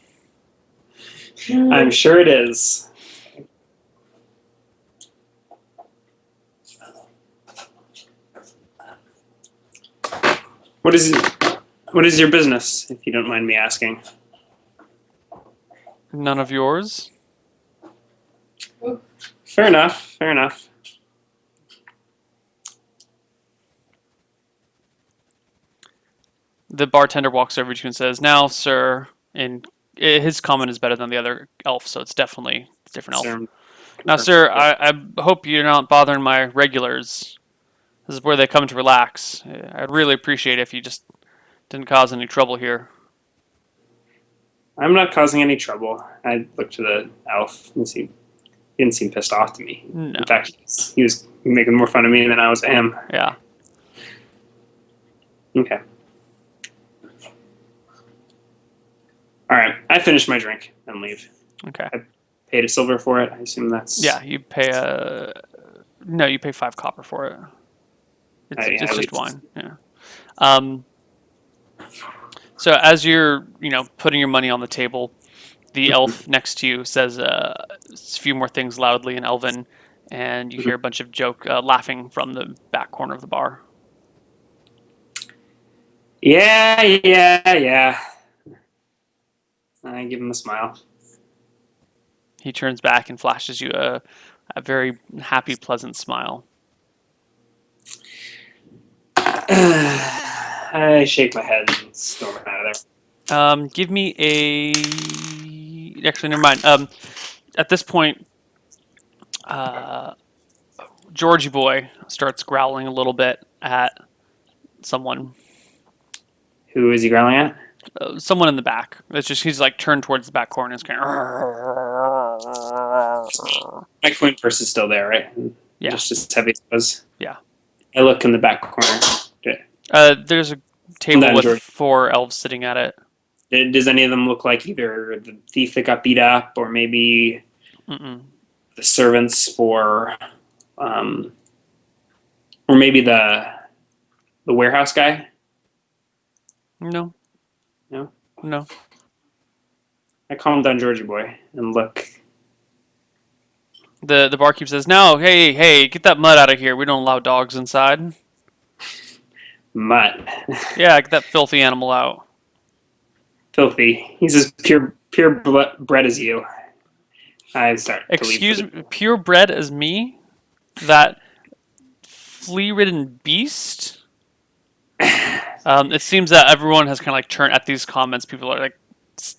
S2: I'm sure it is. What is your business, if you don't mind me asking?
S1: None of yours?
S2: Fair enough, fair enough.
S1: The bartender walks over to you and says, "Now, sir," and his comment is better than the other elf, so it's definitely a different elf.
S2: Sir,
S1: Now, sir, I hope you're not bothering my regulars. This is where they come to relax. I'd really appreciate it if you just didn't cause any trouble here.
S2: I'm not causing any trouble. I looked to the elf and he didn't seem pissed off to me.
S1: No.
S2: In fact, he was making more fun of me than I was of him.
S1: Yeah.
S2: Okay. All right. I finished my drink and leave.
S1: Okay.
S2: I paid a silver for it. I assume that's...
S1: Yeah, you pay no, you pay 5 copper for it. It's just wine. Yeah. So as you're, putting your money on the table, the elf next to you says a few more things loudly in Elven, and you hear a bunch of laughing from the back corner of the bar.
S2: Yeah. I give him a smile.
S1: He turns back and flashes you a very happy, pleasant smile.
S2: I shake my head and storm out of there.
S1: Give me Actually, never mind. At this point, Georgie boy starts growling a little bit at someone.
S2: Who is he growling at?
S1: Someone in the back. It's just he's like turned towards the back corner. And it's kind of.
S2: My coin purse is still there, right?
S1: Yeah.
S2: Just as heavy as it was.
S1: Yeah.
S2: I look in the back corner.
S1: There's a table with
S2: George.
S1: 4 elves sitting at it.
S2: Does any of them look like either the thief that got beat up, or maybe the servants for, or maybe the warehouse guy?
S1: No.
S2: I calm down Georgie boy and look.
S1: The barkeep says, "No, hey, get that mud out of here. We don't allow dogs inside."
S2: Mutt.
S1: Yeah, get that filthy animal out.
S2: Filthy. He's as purebred as you. I start to
S1: Excuse me, purebred as me? That flea-ridden beast? It seems that everyone has kind of like turned at these comments. People are like,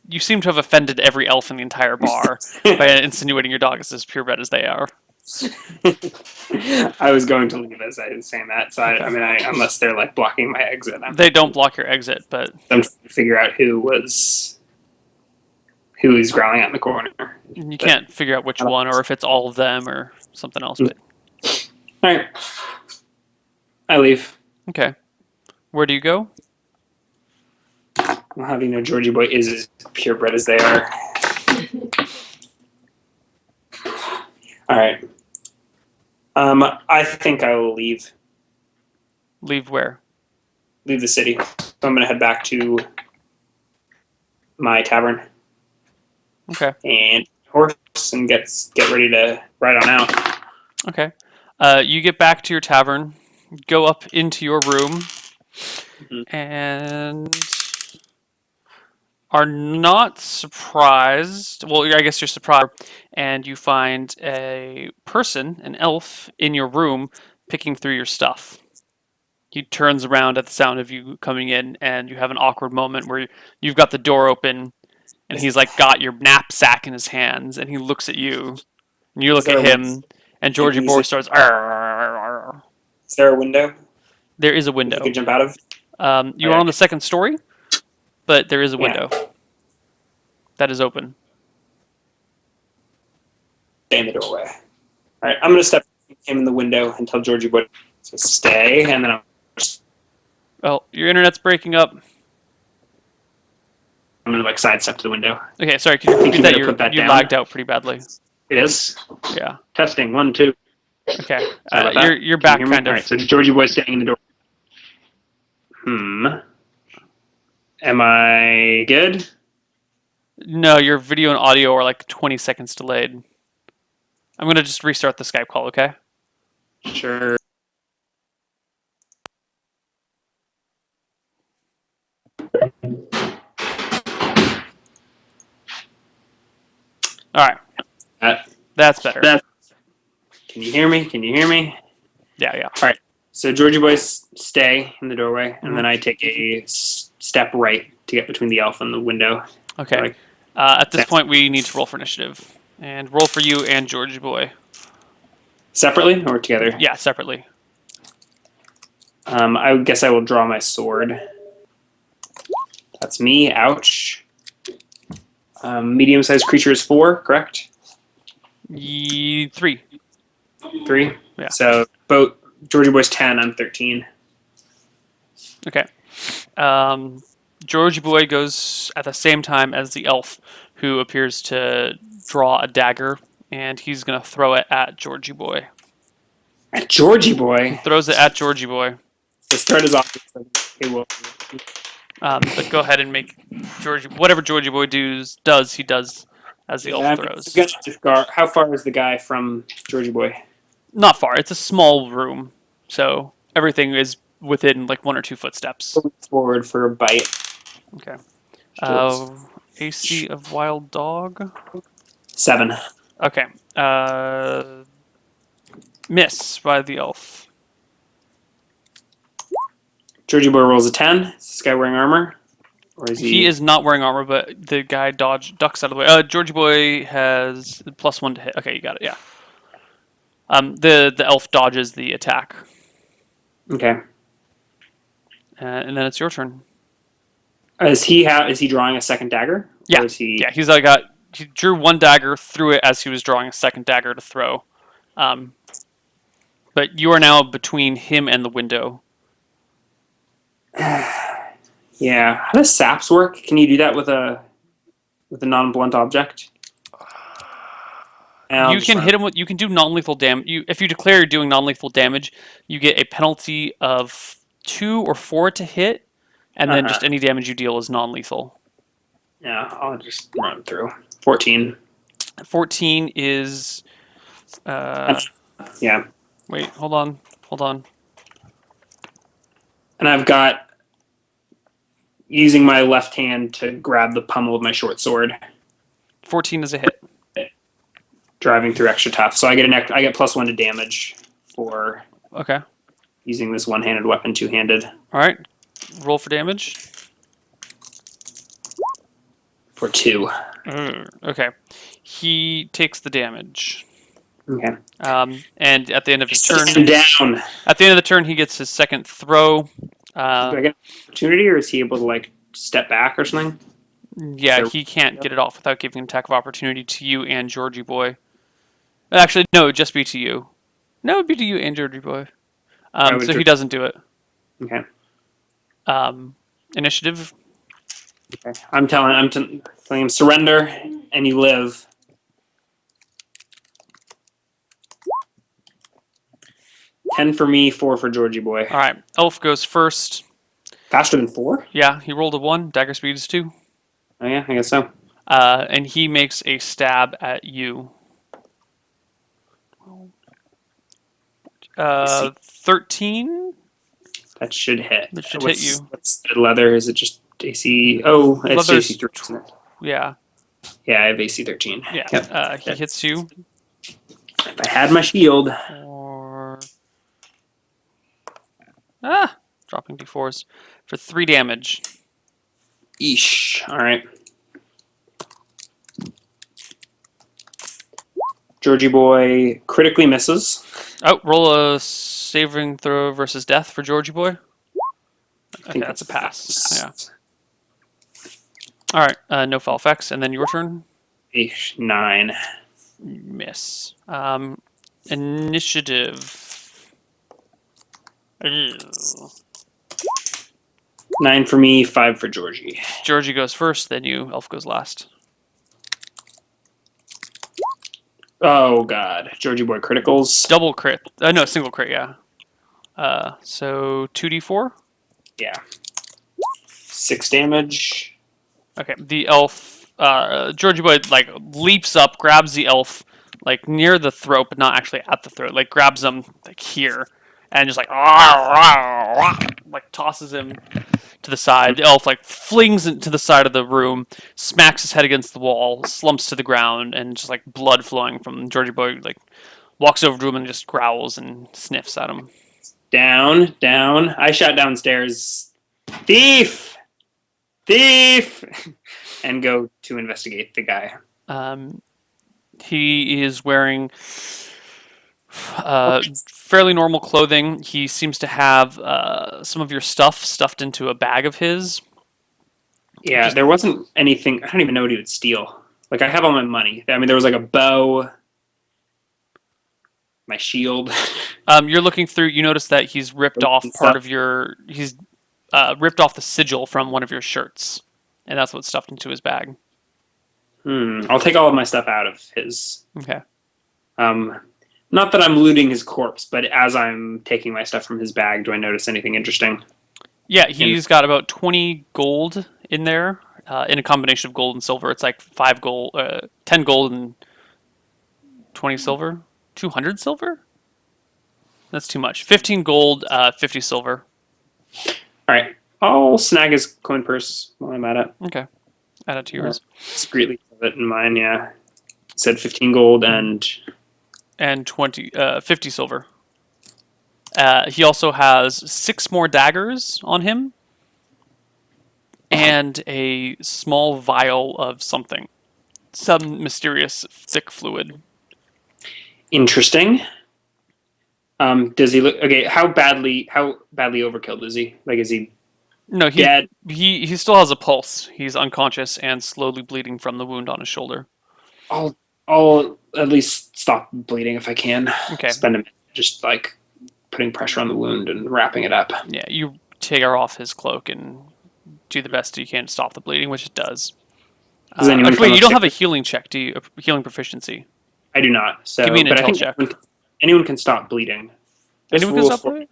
S1: "You seem to have offended every elf in the entire bar by insinuating your dog is as purebred as they are."
S2: I was going to leave as I was saying that, so okay. I mean, unless they're like blocking my exit,
S1: they don't block your exit, but
S2: I'm trying to figure out who is growling out in the corner.
S1: You can't figure out which one, or if it's all of them, or something else. But
S2: all right, I leave.
S1: Okay, where do you go?
S2: Well, how do you know Georgie boy is as purebred as they are? All right. I think I will leave.
S1: Leave where?
S2: Leave the city. So I'm going to head back to my tavern.
S1: Okay.
S2: And horse and get ready to ride on out.
S1: Okay. You get back to your tavern, go up into your room, and are not surprised. Well, I guess you're surprised, and you find a person, an elf, in your room picking through your stuff. He turns around at the sound of you coming in, and you have an awkward moment where you've got the door open, and he's like got your knapsack in his hands, and he looks at you, and you look at him, and Georgie Boy starts. "Arr, arr, arr."
S2: Is there a window
S1: There is a
S2: you
S1: window.
S2: could jump out of?
S1: You are on the second story, but there is a window that is open.
S2: Stay in the doorway. All right, I'm gonna step him in the window and tell Georgie Boy to stay, and then
S1: Oh, your internet's breaking up.
S2: I'm gonna like sidestep to the window.
S1: Okay, sorry. Can you repeat that? You lagged out pretty badly.
S2: It is.
S1: Yeah.
S2: Testing 1, 2.
S1: Okay.
S2: Sorry about that.
S1: You're back
S2: Can you hear me?
S1: kind of.
S2: All right, so Georgie Boy staying in the door. Am I good?
S1: No, your video and audio are like 20 seconds delayed. I'm gonna just restart the Skype call. Okay.
S2: Sure.
S1: All right. That's better.
S2: Can you hear me? Can you hear me?
S1: Yeah.
S2: All right. So Georgie Boy stay in the doorway, and then I take a step right to get between the elf and the window.
S1: Okay. At this point, we need to roll for initiative, and roll for you and Georgie Boy.
S2: Separately or together?
S1: Yeah, separately.
S2: I guess I will draw my sword. That's me. Ouch. Medium-sized creature is 4, correct?
S1: 3.
S2: 3?
S1: Yeah.
S2: So both Georgie Boy's 10, I'm 13.
S1: Okay. Georgie Boy goes at the same time as the elf, who appears to draw a dagger, and he's going to throw it at Georgie Boy.
S2: At Georgie Boy?
S1: Throws it at Georgie Boy.
S2: The start is obvious. Okay, well,
S1: but go ahead and make whatever Georgie Boy does he does as the elf throws.
S2: How far is the guy from Georgie Boy?
S1: Not far. It's a small room, so everything is within like 1 or 2 footsteps.
S2: Forward for a bite.
S1: Okay. AC of Wild Dog?
S2: 7.
S1: Okay. Miss by the elf.
S2: Georgie Boy rolls a 10. Is this guy wearing armor? Or is he...
S1: He is not wearing armor, but the guy ducks out of the way. Georgie Boy has +1 to hit. Okay, you got it. Yeah. The elf dodges the attack.
S2: Okay.
S1: And then it's your turn.
S2: Is he drawing a second dagger?
S1: Yeah.
S2: Or is he...
S1: Yeah. He drew 1 dagger, threw it as he was drawing a second dagger to throw. But you are now between him and the window.
S2: Yeah. How does saps work? Can you do that with a non-blunt object?
S1: You can hit him with. You can do non-lethal damage. If you declare you're doing non-lethal damage, you get a penalty of 2 or 4 to hit, and then just any damage you deal is non-lethal.
S2: Yeah, I'll just run through. 14.
S1: 14 is.
S2: Yeah.
S1: Wait, hold on.
S2: And I've got using my left hand to grab the pommel of my short sword.
S1: 14 is a hit.
S2: Driving through extra tough, so I get +1 to damage for using this one-handed weapon two-handed.
S1: All right, roll for damage.
S2: For 2.
S1: Okay, he takes the damage.
S2: Okay.
S1: And at the end of his turn,
S2: down.
S1: At the end of the turn, he gets his second throw.
S2: Do I get an opportunity, or is he able to like step back or something?
S1: Yeah, he can't get it off without giving an attack of opportunity to you and Georgie Boy. Actually, no, it would just be to you. No, it would be to you and Georgie Boy. So he doesn't do it.
S2: Okay.
S1: Initiative.
S2: Okay. I'm telling him surrender and you live. $10 for me, 4 for Georgie Boy.
S1: All right, Elf goes first.
S2: Faster than 4?
S1: Yeah, he rolled a 1. Dagger speed is 2.
S2: Oh yeah, I guess so.
S1: And he makes a stab at you.
S2: I see.
S1: 13?
S2: That should hit.
S1: That should hit you.
S2: What's the leather? Is it just AC? Oh, it's AC
S1: Leather's
S2: 3, isn't it?
S1: yeah.
S2: Yeah, I have AC 13.
S1: Yeah.
S2: Yep.
S1: He hits you.
S2: If I had my shield.
S1: Or dropping d4s for 3 damage.
S2: Eesh. All right. Georgie boy critically misses.
S1: Oh, roll a saving throw versus death for Georgie boy. Okay, that's a pass. Yeah. All right. No foul effects, and then your turn.
S2: Eesh, 9.
S1: Miss. Initiative. Ew.
S2: 9 for me, 5 for Georgie.
S1: Georgie goes first, then you. Elf goes last.
S2: Oh god, Georgie boy criticals.
S1: Double crit. No, single crit. Yeah. So 2d4.
S2: Yeah. 6 damage.
S1: Okay. The elf. Georgie boy like leaps up, grabs the elf like near the throat, but not actually at the throat. Like grabs him like here, and just like tosses him to the side. The elf like flings into the side of the room, smacks his head against the wall, slumps to the ground, and just like blood flowing from Georgie boy like walks over to him and just growls and sniffs at him.
S2: Down. I shout downstairs, thief, and go to investigate the guy.
S1: He is wearing fairly normal clothing. He seems to have some of your stuff stuffed into a bag of his.
S2: Yeah, there wasn't anything. I don't even know what he would steal. Like, I have all my money. I mean, there was like a bow, my shield.
S1: You're looking through. You notice that he's ripped off part of your. He's ripped off the sigil from one of your shirts, and that's what's stuffed into his bag.
S2: I'll take all of my stuff out of his.
S1: Okay.
S2: Not that I'm looting his corpse, but as I'm taking my stuff from his bag, do I notice anything interesting?
S1: Yeah, he's got about 20 gold in there, in a combination of gold and silver. It's like 5 gold, 10 gold and 20 silver. 200 silver? That's too much. 15 gold, 50 silver.
S2: All right. I'll snag his coin purse while I'm at it.
S1: Okay. Add it to yours.
S2: Discreetly put it in mine, yeah. It said 15 gold and
S1: 50 silver. He also has 6 more daggers on him and a small vial of something. Some mysterious thick fluid.
S2: interesting. Does he look okay? How badly overkilled is he? Like, is he
S1: No,
S2: dead?
S1: he still has a pulse. He's unconscious and slowly bleeding from the wound on his shoulder.
S2: I'll at least stop bleeding if I can.
S1: Okay.
S2: Spend a minute just like putting pressure on the wound and wrapping it up.
S1: Yeah, you tear off his cloak and do the best you can to stop the bleeding, which it does.
S2: Does anyone
S1: Wait,
S2: come
S1: you don't have a
S2: upstairs?
S1: healing check, do you? A healing proficiency.
S2: I do not. So,
S1: Give me an
S2: but I
S1: intel
S2: think
S1: check.
S2: anyone can stop bleeding. This
S1: Anyone can
S2: rules
S1: stop
S2: for-
S1: bleeding?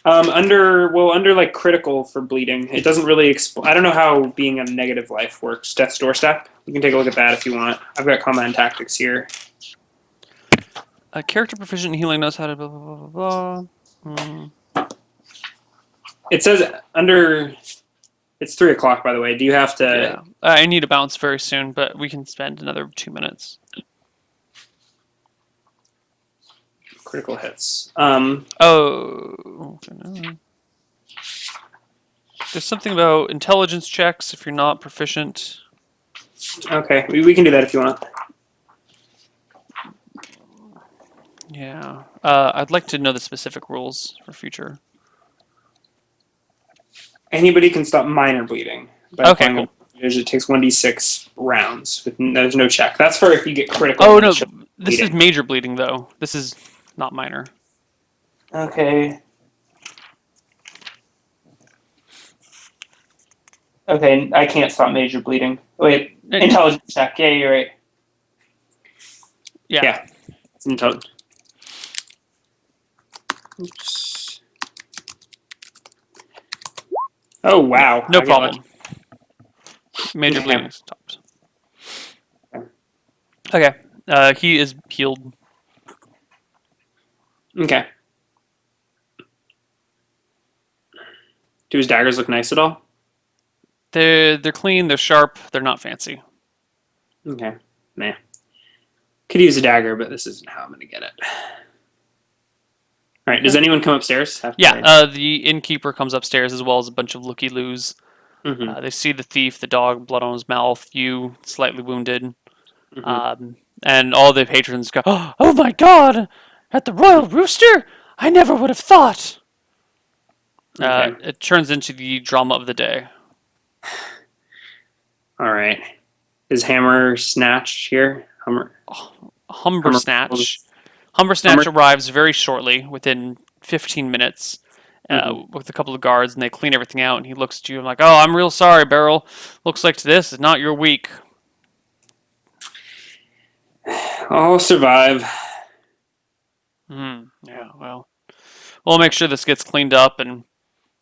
S2: under like critical for bleeding, it doesn't really. I don't know how being a negative life works. Death's doorstep. You can take a look at that if you want. I've got combat and tactics here.
S1: A character proficient in healing knows how to blah blah blah blah. blah.
S2: It says under. It's 3:00, by the way. Do you have to?
S1: Yeah, I need to bounce very soon, but we can spend another 2 minutes.
S2: Critical hits.
S1: Oh, there's something about intelligence checks if you're not proficient.
S2: Okay, we can do that if you want.
S1: Yeah, I'd like to know the specific rules for future.
S2: Anybody can stop minor bleeding. By
S1: Okay,
S2: applying
S1: cool.
S2: it takes 1d6 rounds. There's no check. That's for if you get critical.
S1: Oh no, this is
S2: bleeding.
S1: major bleeding though. This is not minor.
S2: Okay. Okay, I can't stop major bleeding. Wait, intelligence check. Yeah, you're right.
S1: Yeah.
S2: It's intelligence. Oops. Oh wow.
S1: No
S2: I get
S1: problem.
S2: lucky.
S1: Major
S2: Okay.
S1: bleeding stopped. Okay. He is healed.
S2: Okay. Do his daggers look nice at all?
S1: They're clean. They're sharp. They're not fancy.
S2: Okay. Nah. Could use a dagger, but this isn't how I'm gonna get it. All right. Does anyone come upstairs?
S1: Yeah. The innkeeper comes upstairs as well as a bunch of looky-loos.
S2: Mm-hmm.
S1: They see the thief, the dog, blood on his mouth, you slightly wounded,
S2: Mm-hmm.
S1: and all the patrons go, "Oh my God! At the Royal Rooster? I never would have thought."
S2: Okay.
S1: It turns into the drama of the day.
S2: All right. Is Hammer Snatch here?
S1: Humbersnatch.
S2: Hummer.
S1: Humbersnatch arrives very shortly, within 15 minutes,
S2: Mm-hmm.
S1: with a couple of guards, and they clean everything out. And he looks at you and like, "Oh, I'm real sorry, Beryl. Looks like this is not your week."
S2: I'll survive.
S1: Yeah, well, we'll make sure this gets cleaned up, and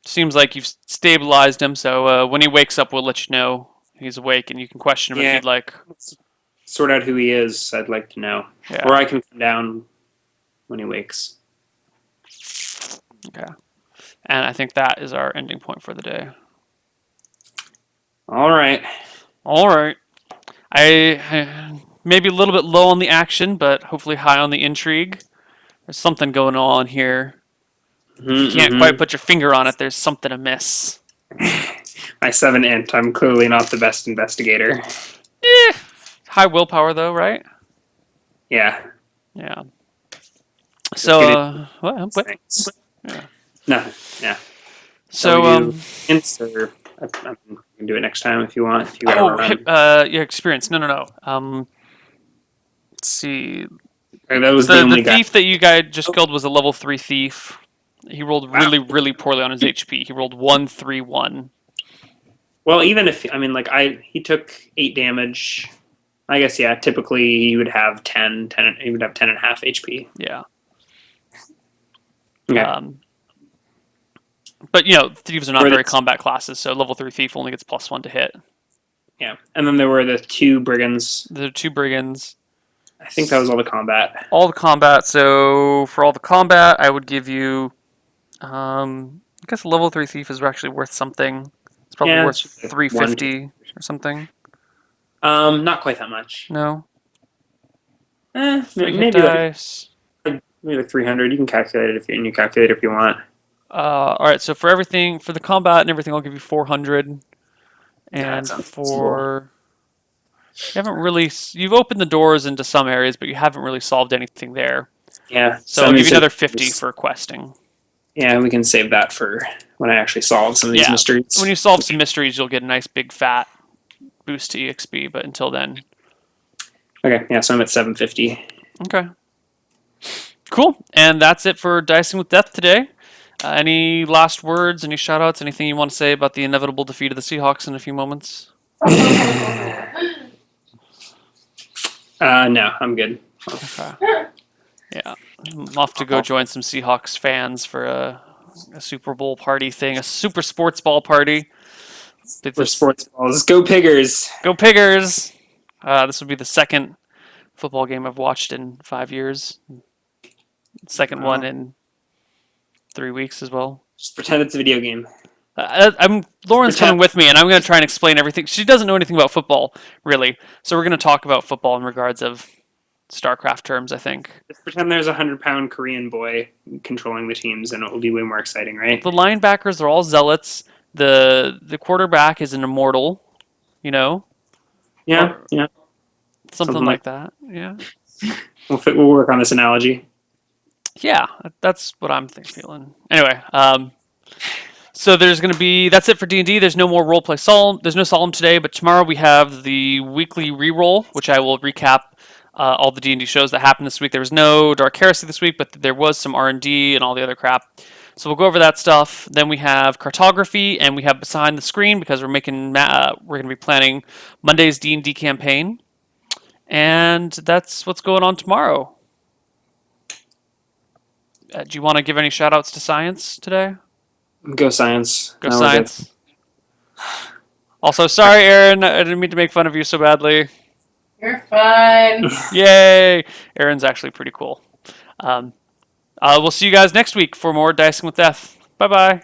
S1: seems like you've stabilized him. So when he wakes up, we'll let you know he's awake, and you can question him if
S2: Yeah.
S1: you'd like.
S2: Sort out who he is. I'd like to know,
S1: Yeah.
S2: or I can come down when he wakes.
S1: Okay. And I think that is our ending point for the day.
S2: All right.
S1: All right. I maybe a little bit low on the action, but hopefully high on the intrigue. There's something going on here. You can't quite put your finger on it. There's something amiss.
S2: My 7 int. I'm clearly not the best investigator.
S1: High willpower though, right?
S2: Yeah.
S1: Yeah. So, what?
S2: Thanks.
S1: Yeah.
S2: No. Yeah.
S1: So,
S2: Ints or I can do it next time if you want. If you want
S1: yeah, experience. No. Let's see.
S2: that was the only
S1: The
S2: guy.
S1: thief that you guys just killed was a level 3 thief. He rolled really poorly on his HP. He rolled 1-3-1.
S2: Well, even if he took 8 damage. I guess yeah. Typically he would have 10. He would have 10 and a half HP.
S1: Yeah.
S2: Okay.
S1: But thieves are not very combat classes, so level 3 thief only gets +1 to hit.
S2: Yeah, and then there were the 2 brigands.
S1: The 2 brigands.
S2: I think that was all the combat.
S1: All the combat. So for all the combat, I would give you. I guess level 3 thief is actually worth something. It's probably worth 350 or something.
S2: Not quite that much.
S1: No.
S2: Maybe
S1: dice.
S2: Maybe 300. You can calculate it in your calculator if you want.
S1: All right. So for everything, for the combat and everything, I'll give you 400. And for you haven't really you've opened the doors into some areas, but you haven't really solved anything there.
S2: Yeah.
S1: So I'll give you another 50 for questing.
S2: Yeah, we can save that for when I actually solve some of these mysteries.
S1: When you solve some mysteries, you'll get a nice big fat boost to EXP, but until then.
S2: Okay, yeah, so I'm at 750.
S1: Okay. Cool. And that's it for Dicing with Death today. Any last words, any shout outs, anything you want to say about the inevitable defeat of the Seahawks in a few moments?
S2: No, I'm good.
S1: Okay. Yeah. I'm off to go join some Seahawks fans for a Super Bowl party thing, a Super Sports Ball party.
S2: For sports balls. Go Piggers!
S1: Go Piggers! This would be the second football game I've watched in 5 years. Second one in 3 weeks as well.
S2: Just pretend it's a video game.
S1: Lauren's coming with me, and I'm going to try and explain everything. She doesn't know anything about football, really. So we're going to talk about football in regards of StarCraft terms, I think.
S2: Just pretend there's a 100-pound Korean boy controlling the teams, and it will be way more exciting, right?
S1: The linebackers are all zealots. The quarterback is an immortal,
S2: Yeah.
S1: Something like that. Yeah.
S2: We'll work on this analogy.
S1: Yeah, that's what I'm feeling. Anyway, so that's it for D&D. There's no more roleplay solemn. There's no solemn today, but tomorrow we have the weekly reroll, which I will recap all the D&D shows that happened this week. There was no Dark Heresy this week, but there was some R&D and all the other crap. So we'll go over that stuff. Then we have cartography, and we have behind the screen because we're going to be planning Monday's D&D campaign, and that's what's going on tomorrow. Do you want to give any shout outs to science today?
S2: Go Science.
S1: Go Science. Also, sorry, Aaron. I didn't mean to make fun of you so badly.
S3: You're fine.
S1: Yay! Aaron's actually pretty cool. We'll see you guys next week for more Dicing with Death. Bye bye.